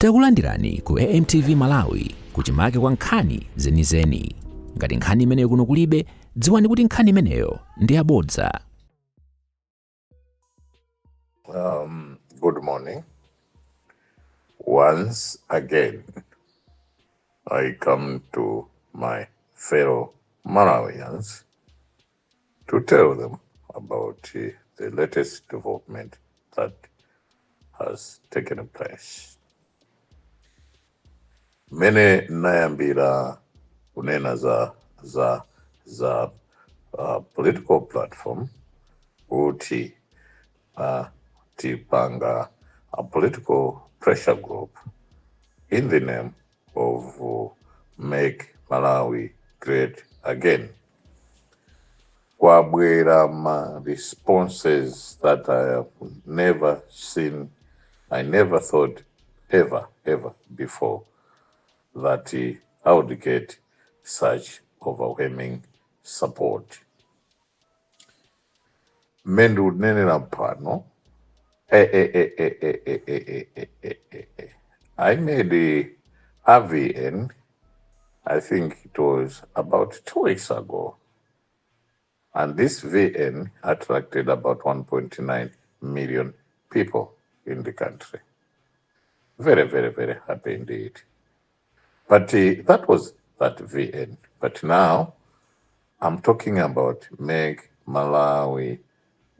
Takulandirani ku AMTV Malawi kuchimake kwa nkhani zenizeni. Ngati nkhani imeneyo kuno kulibe, dziwani kuti nkhani imeneyo ndi yabodza. Good morning. Once again, I come to my fellow Malawians to tell them about the latest development that has taken place. Mene nayambira kunena za political platform kuti tipanga a political pressure group in the name of Make Malawi Great Again. Kwabwera ma responses that I have never seen, I never thought ever before that I would get such overwhelming support. Mendu nenena pano. I made a AVN, I think it was about 2 weeks ago. And this VN attracted about 1.9 million people in the country. Very, very, very happy indeed. But that was that VN. But now I'm talking about Make Malawi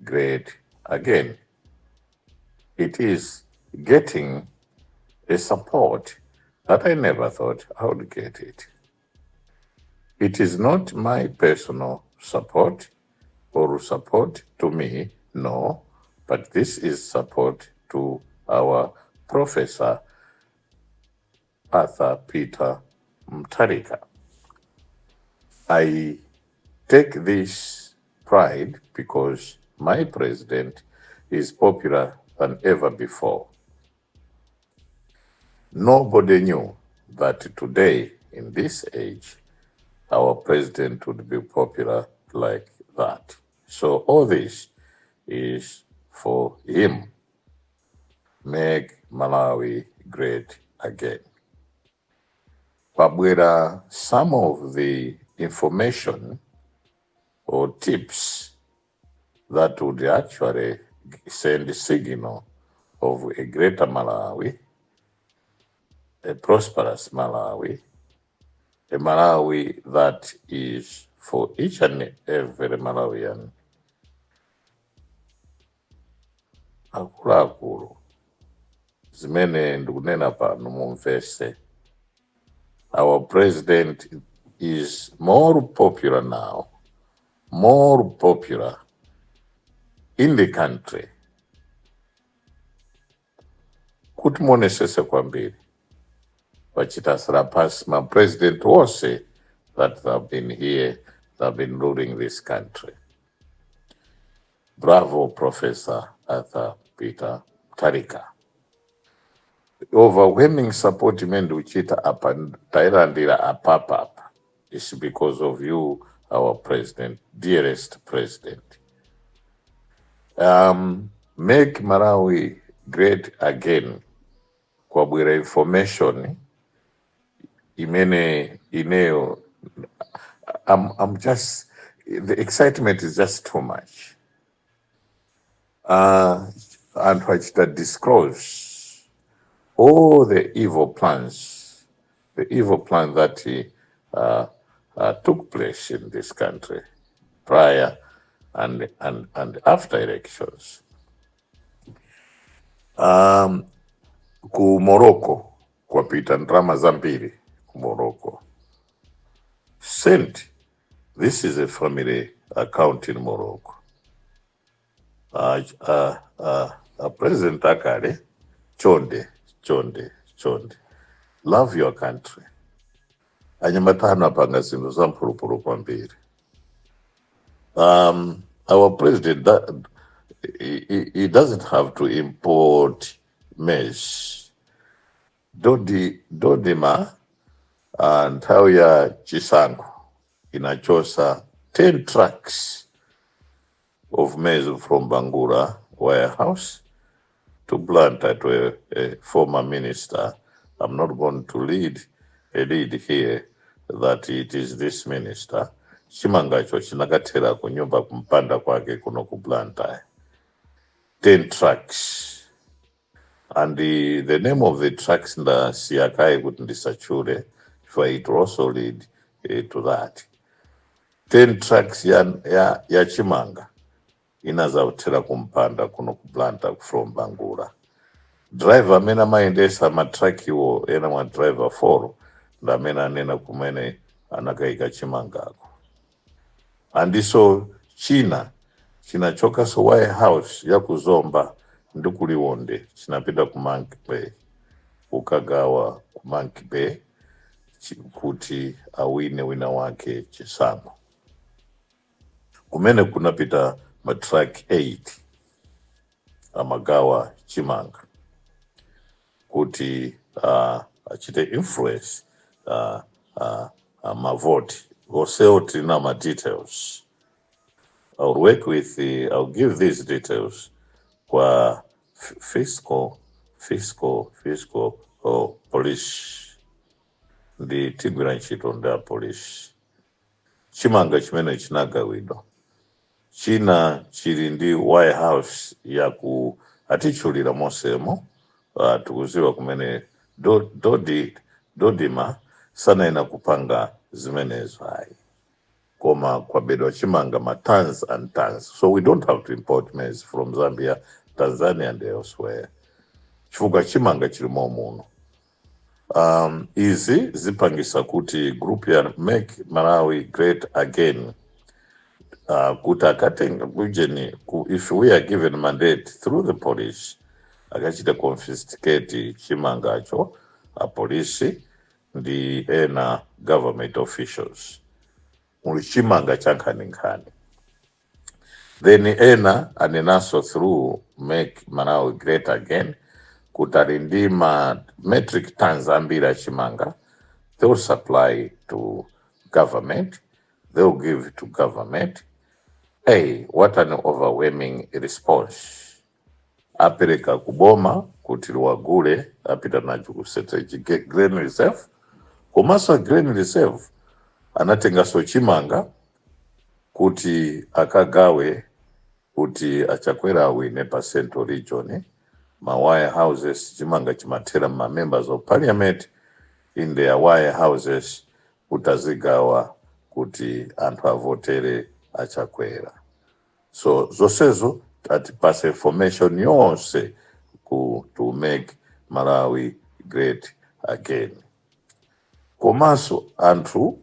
Great Again. It is getting a support that I never thought I would get it. It is not my personal support or support to me, no, but this is support to our Professor Arthur Peter Mutharika. I take this pride because my president is popular than ever before. Nobody knew that today, in this age, our president would be popular like that. So all this is for him. Make Malawi great again. Pabwera, some of the information or tips that would actually send a signal of a greater Malawi, a prosperous Malawi, a Malawi that is for each and every Malawian. Akulu zimene ndikunena pano mumvese. Our president is more popular now, more popular in the country. Kuti muonesese kwambiri. Vachitasira pasi ma president wose that have been here, that have been ruling this country. Bravo, Professor Arthur Peter Mutharika. Overwhelming support imende uchita apa tailandira apapa is because of you, our president, dearest president. Make Malawi great again. Kwabwera information imene ineo. I'm just, the excitement is just too much. And which that disclose all the evil plans that took place in this country prior and after elections. Ku Morocco, kwa pita ndrama zambiri ku Morocco. Sent, this is a family account in Morocco. President Akare, chonde. Love your country. Anyamatana panga zinthu zampulupulu kwambiri. Our president, he doesn't have to import maize. Dodima and Tauya Chisango inachosa 10 trucks of maize from Bangura warehouse to Blantyre to a former minister I'm not going to lead here that it is this minister. Chimanga cho chinakathera kunyumba kumpanda kwake kuno ku Blantyre. 10 trucks. And the name of the trucks nda siyakai kuti ndisachure, for it also lead to that. 10 trucks ya Chimanga inazautira kumpanda kuno ku Blantyre from Bangura. Driver amene amayendesa matraki iwo ena mwa driver 4 nda amene anena kumene anakaika Chimangako. Andiso chinachoka so White House ya kuzomba ndikuliwonde chinapita ku Monkey Bay, ukagawa ku Monkey Bay kuti awine wina wake chisango. Kumene kunapita matraki 8 amagawa Chimanga kuti achite influence mavoti goseoti na ma details. I'll give these details kwa fiscal police ndi tigwira ntchito nda police. Chimanga chimene chinagawidwa china chili ndi White House yaku atichulira mosemo. Tukuziwa kumene dodima sana ina kupanga zimenezo hai. Koma kwa bedwa Chimanga ma tons and tons. So we don't have to import maize from Zambia, Tanzania and elsewhere. Chifuka Chimanga chilimo muno. Izi zipangisa kuti group ya Make Malawi Great Again. Kutakatenga kujeni, if we are given mandate through the police, akachita confiscate Chimanga cho, a police, the ena government officials. Muli Chimanga chankani. Then ena anenaso through Make Malawi Great Again, kutarindima metric tons ambira Chimanga, they will supply to government, they will give to government. Hey, what an overwhelming response. Apereka kuboma kuti Luwagule apita nacho ku strategic grain reserve. Komanso grain reserve anatenga so Chimanga kuti akagawe kuti achakwera awine pa Central Region. Ma wire houses Chimanga chimatera ma members of parliament in their wire houses utazigawa kuti anthu avotere achakwera. So zosezo atipase information yonse to make Malawi great again. Komanso anthu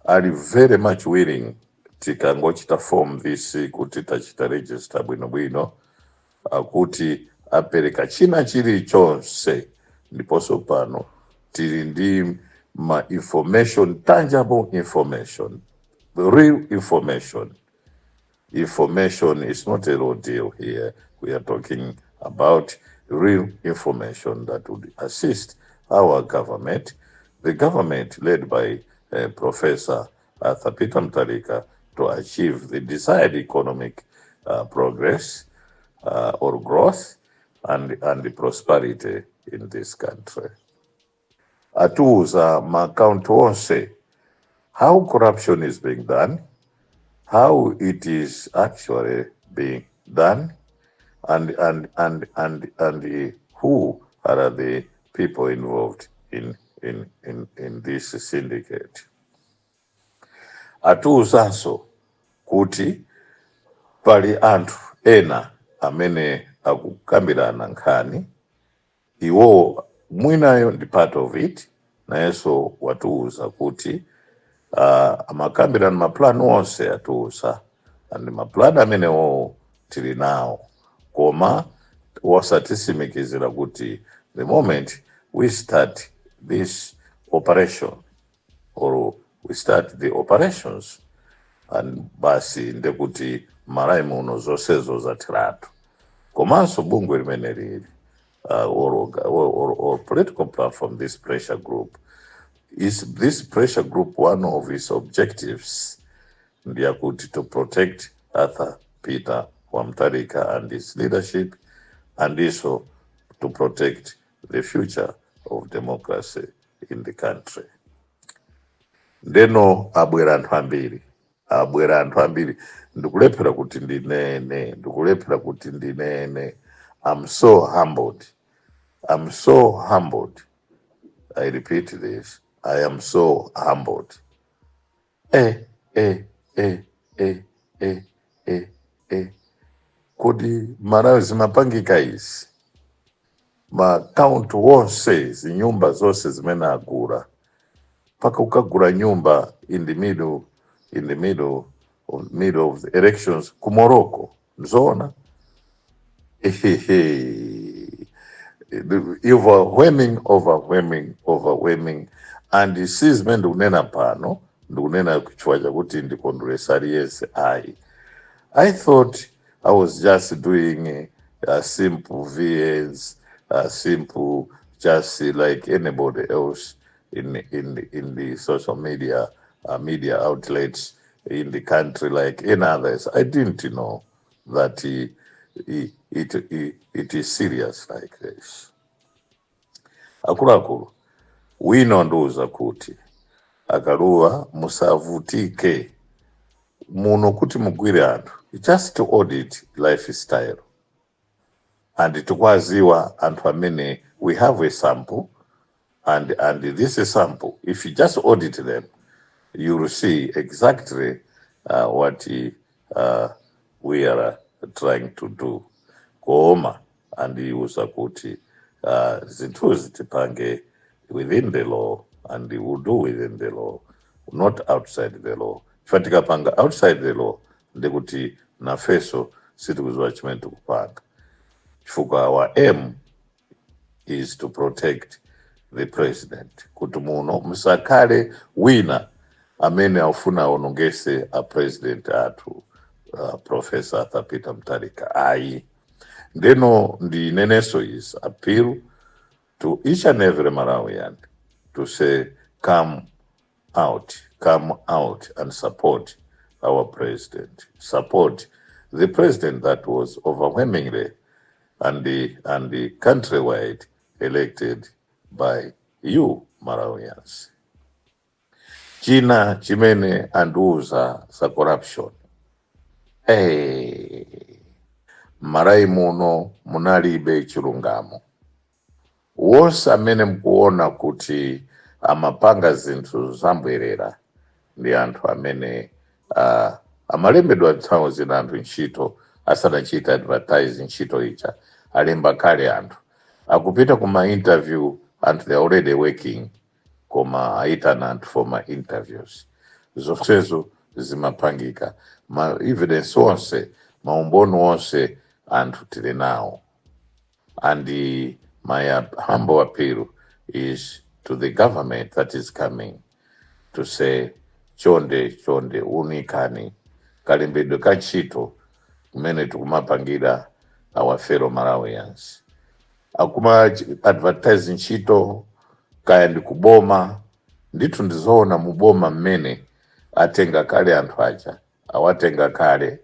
are very much willing tikangochita form this kuti tachita register bwino kuti apereka china chili chonse ndiponso pano tili ndi ma information, tangible information, real information. Information is not a raw deal here. We are talking about real information that would assist our government, the government led by Professor Arthur Peter Mutharika, to achieve the desired economic progress or growth and the prosperity in this country. Atuza account onse how corruption is being done, how it is actually being done, and who are the people involved in this syndicate. Atuuzanso kuti pali anthu ena amene akukambirana nkhani, iwo mwinayo ndi part of it, nayenso watuuza kuti amakambirana maplan onse atuuza, and maplan amenewo tili nawo, koma wasatisimikizira kuti the moment we start this operation or we start the operations, and basi ndekuti Malawi muno zonsezo zatiratu. Komanso bungwe limene lili or political platform, this pressure group, is this pressure group, one of its objectives ndiyakuti to protect Arthur Peter Mutharika and his leadership, and also to protect the future of democracy in the country. Ndeno abwera anthu ambiri ndikulephera kuti ndinene. I'm so humbled. I repeat this. I am so humbled. Kuti Malawi zimapangika izi. Makaunti wonse zinyumba zonse zimene agula. Paka ukagula nyumba in the middle of the elections ku Morocco. Nzona. Overwhelming. And this zimene ndikunena pano, ndikunena kuchifukwa chakuti ndikondweresa aliyense ayi. I thought I was just doing a simple VNs, simple, just like anybody else in the social media outlets in the country, like any others. I didn't know that it is serious like this. Akuluakulu, wino nduza kuti akaluwa musavutike muno kuti mugwire anthu, just to audit lifestyle. And tukwaziwa anthu amene we have a sample, and this sample, if you just audit them, you will see exactly what we are trying to do. Koma and yusa kuti zinthu zitipange within the law, and we will do within the law, not outside the law. Fatika panga outside the law, ndekuti na feso sitikuzwa chimene tikupanga. Chifukwa our aim is to protect the president. Kuti muno musakale wina amene aufuna aonongese a president athu Professor Arthur Peter Mutharika. Ayi. Ndeno ndineneso is appeal to each and every Malawian to say, come out and support our president. Support the president that was overwhelmingly and the countrywide elected by you Malawians. China chimene anduza sa corruption. Marai muno munalibe chilungamo. Wonse amene mkuona kuti amapanga zinthu zambwerera ndi anthu amene amalembedwa nthawi zina anthu ntchito asanachita advertising ntchito icha alemba kale anthu akupita kuma interview and they are already working koma aitana anthu for my interviews. Zonsezo zimapangika. Ma evidence wonse, maumboni wonse anthu tili nawo. And my humble appeal is to the government that is coming to say, chonde unikani kalembedwe ka ntchito kumene tikumapangira our fellow Malawians. Akuma advertising ntchito kaya ndikuboma ndithu ndizoona muboma mmene atenga kale anthu aja awatenga kale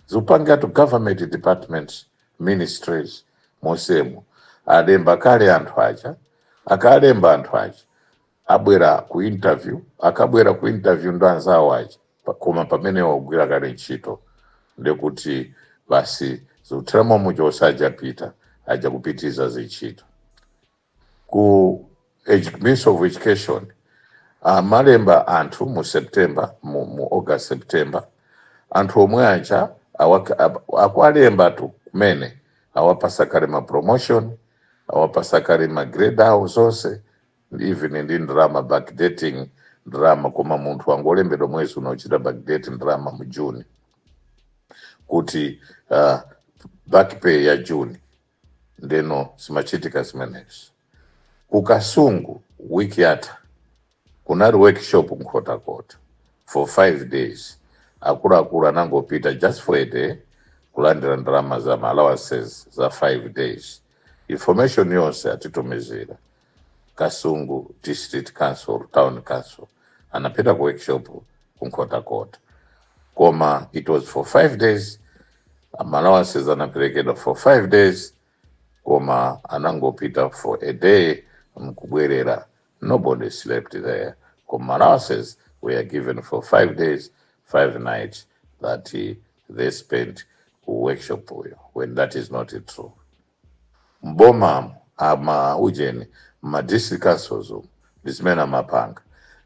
zupanga to government departments, ministries mosemu alemba kale anthu aja akalemba anthu aja abwera ku interview akabwera ku interview ndo anzawo aja koma pamene wagwira kale ntchito ndekuti basi zutramo mujo osaja pita aja kupitiza zintchito ku Ministry of Education malemba anthu mu September mu August September anthu omwe aja akwalemba tu kumene awapasa kale ma promotion awapasa kale ma grade out zonse even ndi drama backdating drama koma munthu wangolembedwa mwezi unochita backdating drama mu June kuti back pay ya June ndeno simachitika zimenezi. Kukasungu wiki yata kunali workshop mkota for 5 days akulu anangopita just for a day kulandira drama za allowances za 5 days. Information yonse atitumizira Kasungu District Council, Town Council anapita ku workshop kumkota koma it was for 5 days. Allowances anaperekedwa for 5 days koma anangopita for a day Mkubwerera. Nobody slept there. Allowances were given for 5 days, 5 nights that they spent workshop when that is not true. Mboma ama ujeni ma district councils dismena mapanga.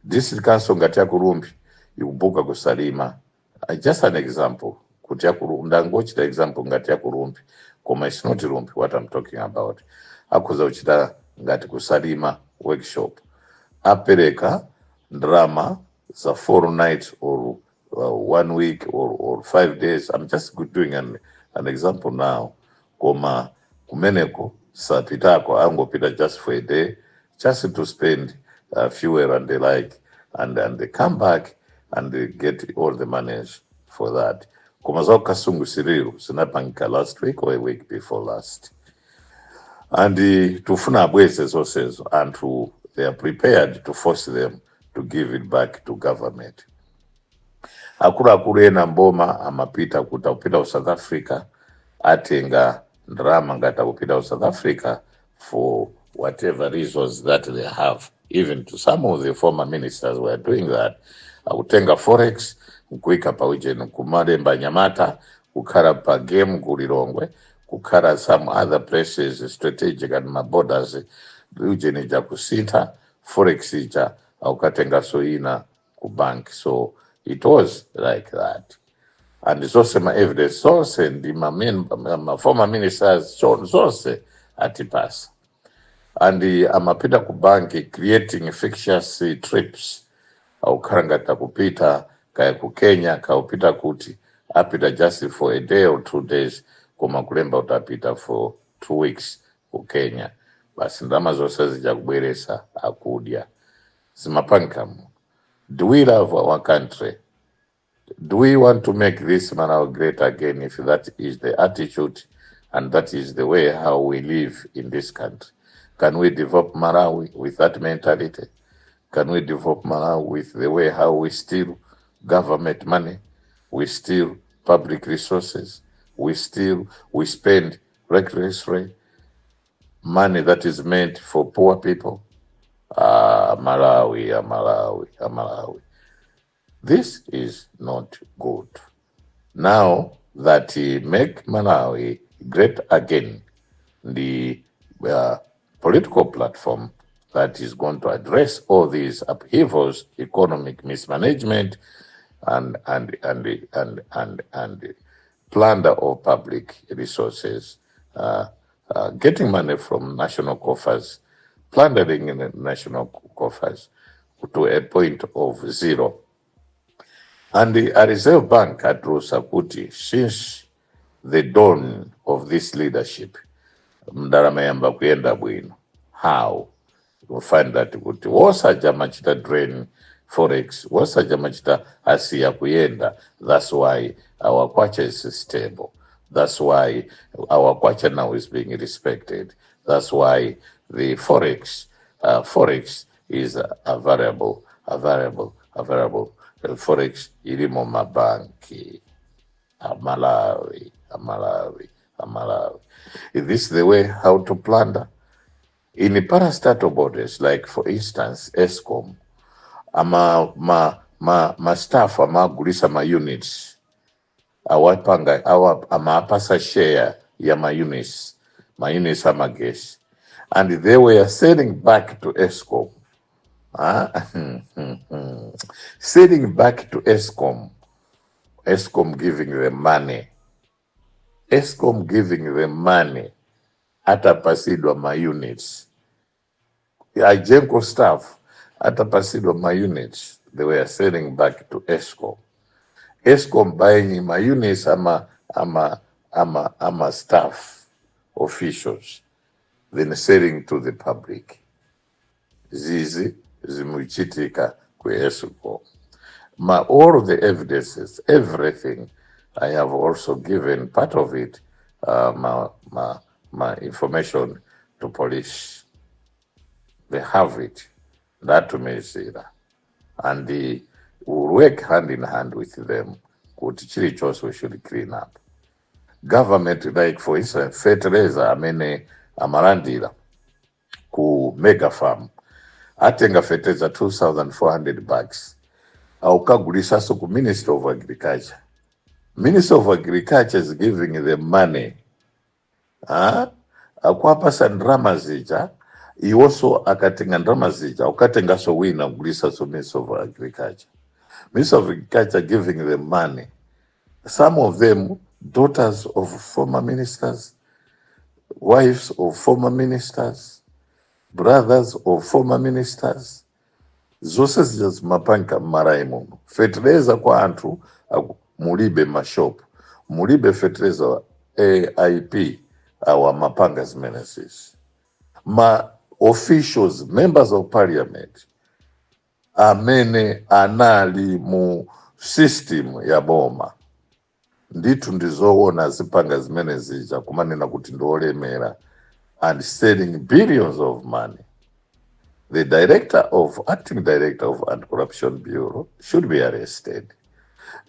District council ngati ya Kurumbi ikubuka kusalima. Just an example. Kuti ya Kurumbi ndangochita example ngati ya Kurumbi. Koma it's not Rumbi what I'm talking about. Akuza uchita ngati kusalima workshop. Apereka drama za 4 nights or 1 week or 5 days. I'm just doing an example now. Koma kumeneko sapitako angopita just for a day, just to spend fuel and the like, and they come back and they get all the monies for that. Koma zao kasungu siriru zinapangika last week or a week before last. And tufuna abweze zosezo, and they are prepared to force them to give it back to government. Akulu ena mboma amapita kupita South Africa, atenga drama ngata kupita South Africa for whatever reasons that they have. Even to some of the former ministers were doing that. Akutenga forex, kuika pa ujeni kumade Mbanyamata, kukara pa game Kulilongwe, kukara some other places strategic and my borders, ujeni ja kusita, forex ija, aukatenga soina kubank. So it was like that. And it's also my evidence source and my former ministers source atipasa. And amapita kubanki creating fictitious trips. Au karangata kupita kaya Kenya kaupita kuti apita just for a day or 2 days, kuma kulemba utapita for 2 weeks ku Kenya. Basi ndama zose zijakubweresa akudia. Zimapankamu. Do we love our country? Do we want to make this Malawi great again if that is the attitude and that is the way how we live in this country? Can we develop Malawi with that mentality? Can we develop Malawi with the way how we steal government money, we steal public resources, we spend recklessly money that is meant for poor people? Malawi. This is not good. Now that make Malawi great again, the political platform that is going to address all these upheavals, economic mismanagement, and plunder of public resources, getting money from national coffers, plundering in the national coffers to a point of zero. And the Reserve Bank at Rosaputi, since the dawn of this leadership, mdaramayamba kuyenda bwino. How? You find that kuti wosaja machita drain forex, wosaja machita asiya kuyenda. That's why our kwacha is stable. That's why our kwacha now is being respected. That's why the forex is a variable. Forex ilimo mabanki. Malawi. Is this the way how to plunder? In the parastatal borders, like for instance, ESCOM, ma staff amagulisa ma units, amapasa share ya ma units amagesi, and they were selling back to ESCOM. Selling back to ESCOM giving them money. ESCOM giving them money atapasidwa ma units. Ajenko staff atapasidwa ma units. They were selling back to ESCOM. ESCOM buying ma units ama staff officials, then selling to the public. Zizi zimuchitika kwe ESCOM. All of the evidences, everything, I have also given part of it, my information to police. They have it. That to me is it. And we work hand in hand with them. Kuti also we should clean up. Government, like for instance, fertilizer, Amalandira, ku mega farm atenga fertilizer 2,400 bags aukagulisaso ku Minister of Agriculture. Minister of Agriculture is giving the money akuapasa ndrama zija iwoso akatenga ndrama zija ukatengaso wina kugulisaso Minister of Agriculture. Minister of Agriculture giving the money, some of them daughters of former ministers, wives of former ministers, brothers of former ministers. Zose zija zimapanga marayi muno. Fertilizer kwa anthu mulibe mashop, mulibe fertilizer AIP awa mapanga zimenezisi. Ma officials, members of parliament, amene anali mu system ya boma nditu ndizoona zipanga zimene zija kumanena kuti ndolemera and selling billions of money. The acting director of Anti-Corruption Bureau should be arrested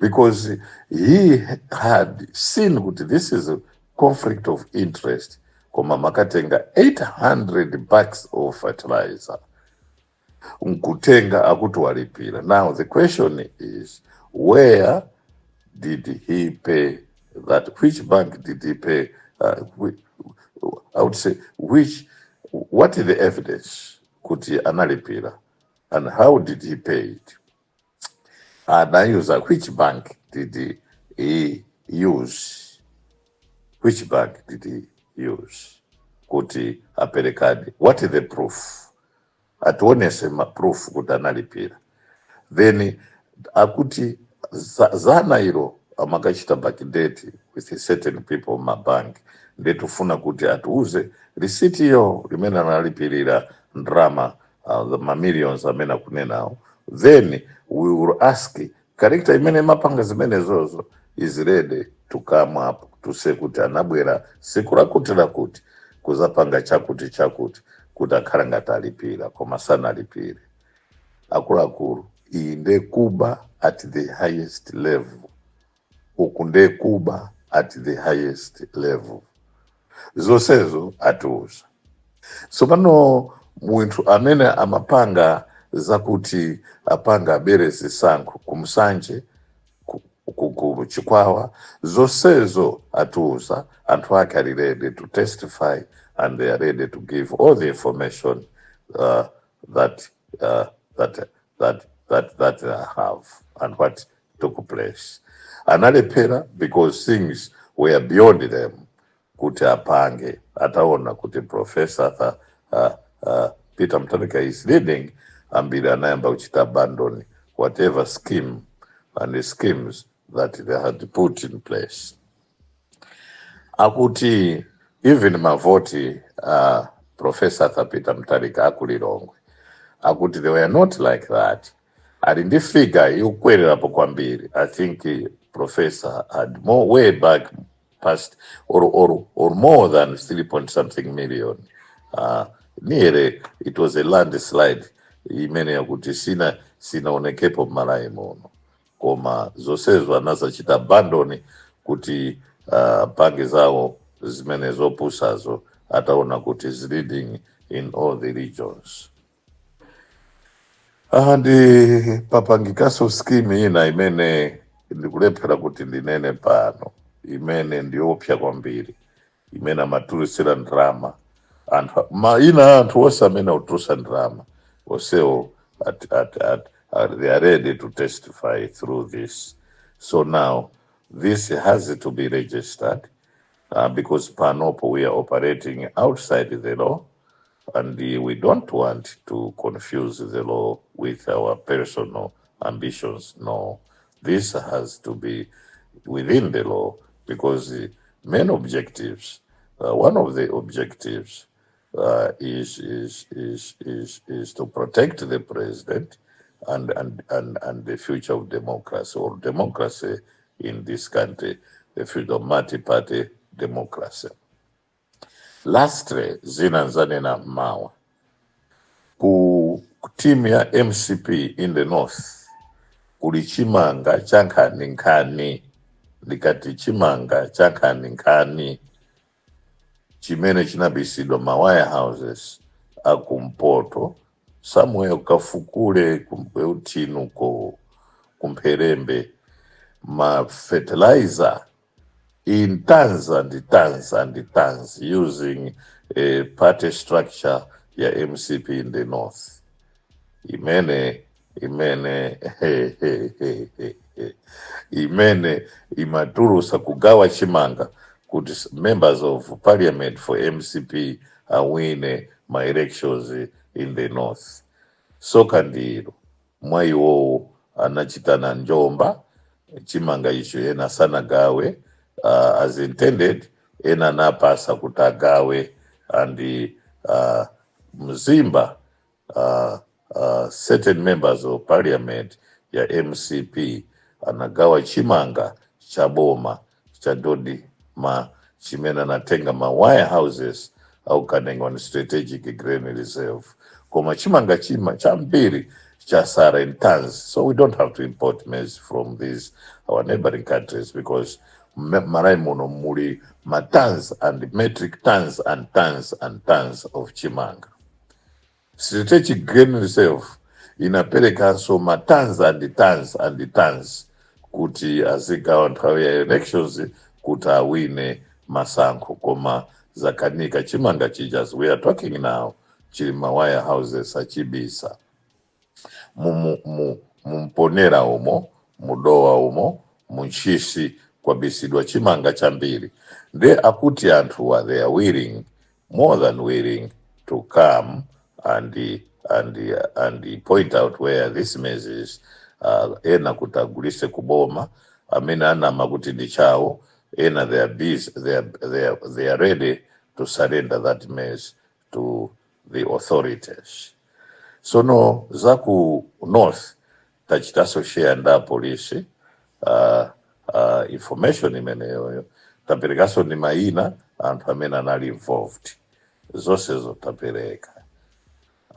because he had seen that this is a conflict of interest. Koma makatenga 800 bags of fertilizer. Nkutenga akutuwalipira. Now the question is, where did he pay that? Which bank did he pay? I would say, what is the evidence? Kuti analipira, and how did he pay it? Which bank did he use? Which bank did he use? Kuti aperekadi. What is the proof? Atuonesema proof kuti analipira. Then akuti zana ilo amakachita backdate with certain people ma bank ndetufuna kuti atuuze receipt yo limene analipirira ndrama the millions amena kunenao. Then we will ask character imene mapanga zimene zozo is ready to come up to say kuti anabwera siku lakuti kuzapanga chakuti kuti akhala ngati alipira koma sana alipire. Akuluakulu inde kuba at the highest level, ukunde kuba at the highest level. Zosezo atuuza. So pano munthu amene amapanga zakuti apanga abere zisankho kumsanje ku Chikwawa, zosezo atuuza, anthu ake ali ready to testify and they are ready to give all the information that they have and what took place. Analepera because things were beyond them. Kuti apange ataona kuti Professor Peter Mutharika is leading ambiri anayamba uchita abandon whatever scheme and the schemes that they had put in place. Akuti even mavoti Professor Peter Mutharika akulilongwe. Akuti they were not like that. Alindi figure yukwererapo kwambiri. I think Professor had more way back past or more than 3-point-something million. Nearly it was a landslide. Imene yakuti sinaonekepo marayi muno. Koma zosezo anazachita abandon kuti pange zawo zimene zopusazo ataona kuti is leading in all the regions. And papangikaso scheme ina imene ndikulephera kuti ndinene pano. Imene ndiopya kwambiri. Imene amatulisira ndrama. Ina anthu wose amene utulusa ndrama. Oseo they are ready to testify through this. So now this has to be registered because panopo we are operating outside the law and we don't want to confuse the law with our personal ambitions. No, this has to be within the law because the main objectives, one of the objectives is to protect the president and the future of democracy or democracy in this country, the future of multi-party democracy. Lastly, zinanzanena mawa ku team ya MCP in the north kuli Chimanga chankhani likati Chimanga chankhani chimene chinabisidwa ma wire houses akumpoto somewhere kafukule kumbeutinu kumperembe ma fertilizer in tons and tons and tons using a party structure ya MCP in the north. Imene imaturusa kugawa Chimanga kuti members of parliament for MCP awine my elections in the north. Soka ndiro mwaiwo anachitana Njomba Chimanga icho ena sana gawe as intended ena napasa kutagawe and Mzimba certain members of parliament ya MCP anagawa Chimanga chaboma chadodi ma chimena natenga ma wire houses au kanenga on strategic grain reserve koma Chimanga chambiri chasara in tons, so we don't have to import maize from these our neighboring countries because maraimono muri tons and metric tons and tons and tons of Chimanga. Strategic grain reserve inapeleka so tons and tons and tons kuti azigawa nthawi ya elections kuti awine masankho koma zakanika Chimanga chijas we are talking now chili mawire houses achibisa mumponera umo mudowa umo munchishi kwa bisidwa Chimanga chambiri nde akuti anthu they are willing, more than willing, to come and point out where this maize is. Ena kutagulise kuboma amena ana makuti ndi chawo ena they are busy, they are ready to surrender that maize to the authorities. So no zaku north tachitaso share nda polisi information imeneyo taperekaso ni maina anthu amene anali involved zose zotapereka.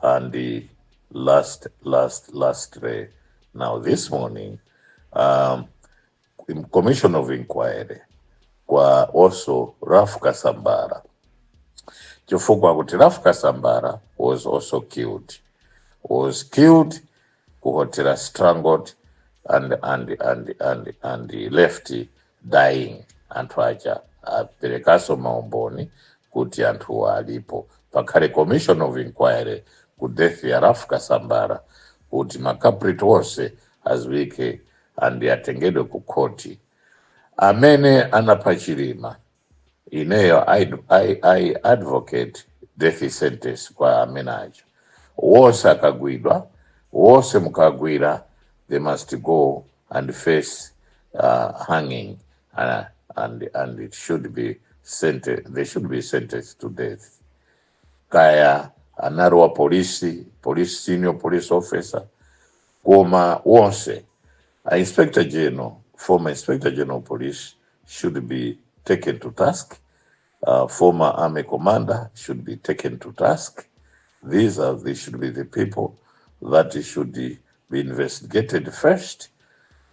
And the last day. Now this morning, commission of inquiry kwa also Raf Kasambara. Chifukwa kuti Raf Kasambara was also killed. Kuhotera strangled and left dying. Anthu aja aperekaso maumboni kuti anthu alipo. Pakale commission of inquiry ku death ya Raf Kasambara kuti makapriti wose azwike and atengedwe ku koti. Amene anapachirima ineyo I advocate death sentence kwa amene aja. Wose akagwidwa, wose mukagwira, they must go and face hanging and it should be they should be sentenced to death. Kaya anarwa police senior police officer koma wonse inspector general, former inspector general police should be taken to task. Former army commander should be taken to task. They should be the people that should be investigated first,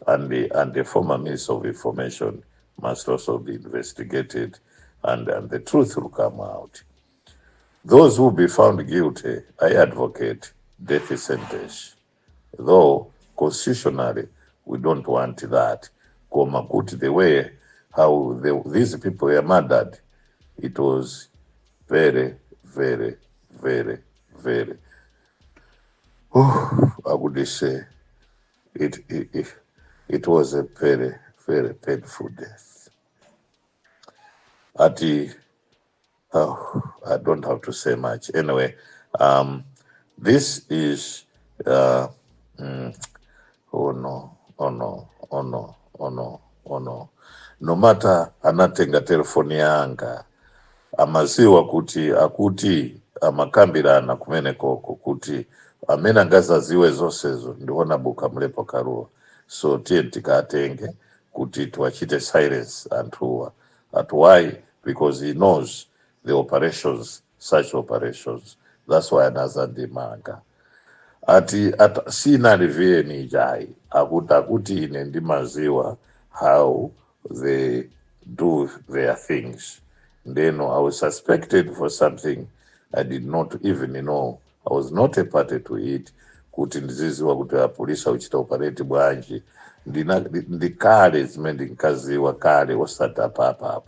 and the former minister of information must also be investigated, and the truth will come out. Those who be found guilty, I advocate death sentence. Though constitutionally, we don't want that. Komakuti, the way how these people were murdered, it was very, very, very, very. I would say it was a very, very painful death. I don't have to say much. Anyway, this is oh no. No matter anatenga telefoni yanga amaziwa akuti amakambirana kumene koko kuti amene angazaziwe zonsezo ndiona Kamlepo Kalua. So tiye tikatenge kuti tuachite silence anthuwa. At why? Because he knows the operations, such operations. That's why anazandimanga. Sina riveni jai akuti ine ndimaziwa how they do their things. Then I was suspected for something I did not even know, I was not a party to it, kuti ndiziziwa kuti apolisi uchita operate bwanji. Ndi kale zimene ndinkaziwa kale osati apapa.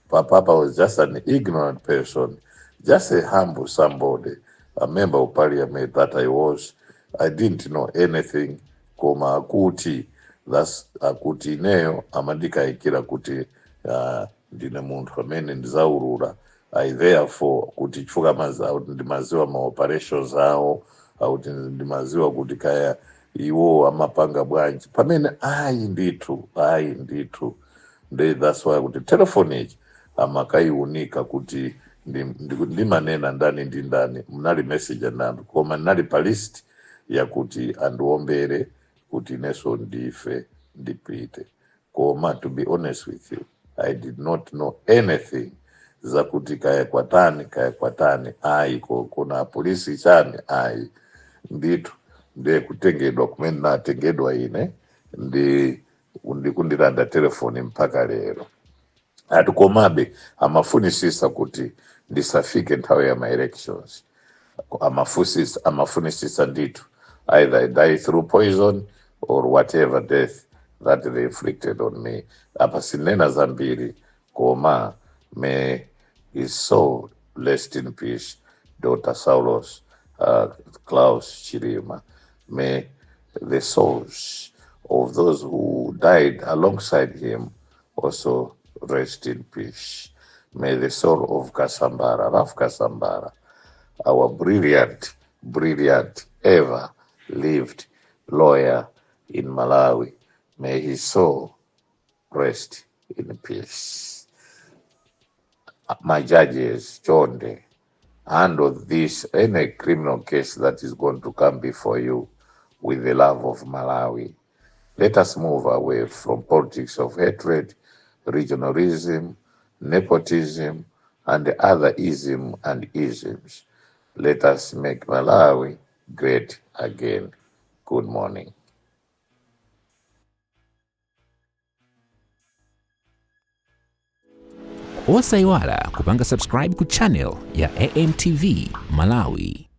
Papa was just an ignorant person, just a humble somebody, a member of parliament that I was. I didn't know anything. Koma akuti, that's akuti neo amandikaikira kuti ndine munthu amene ndizaulula. I therefore kuti chifukwa ndimaziwa ma operations awo, kuti ndimaziwa kuti kaya iwo amapanga bwanji. Pamene ayi ndithu. That's why kuti telephone ichi amakaiunika kuti ndimanena ndani ndi ndani, mnali message nandu, koma nali pa list ya kuti andiwombere kuti neso ndife ndipite. Koma to be honest with you, I did not know anything zakuti kaya kwatani ayi kuna polisi chani ayi ndithu ndiye kutengedwa kumene natengedwa ine kundiranda telefoni mpaka lero. Komabe amafunisisa kuti ndisafike nthawi ya ma-elections. Amafunisisa ndithu either I die through poison or whatever death that they inflicted on me. Apa sinena zambiri, koma may his soul rest in peace, Dr. Saulos Klaus Chirima. May the souls of those who died alongside him also rest in peace. May the soul of Kasambara, Raf Kasambara, our brilliant, ever lived lawyer in Malawi, may his soul rest in peace. My judges, Chonde, handle this, any criminal case that is going to come before you with the love of Malawi. Let us move away from politics of hatred, regionalism, nepotism, and the other ism and isms. Let us make Malawi great again. Good morning. Osaiwala kupanga subscribe ku channel ya AMTV Malawi.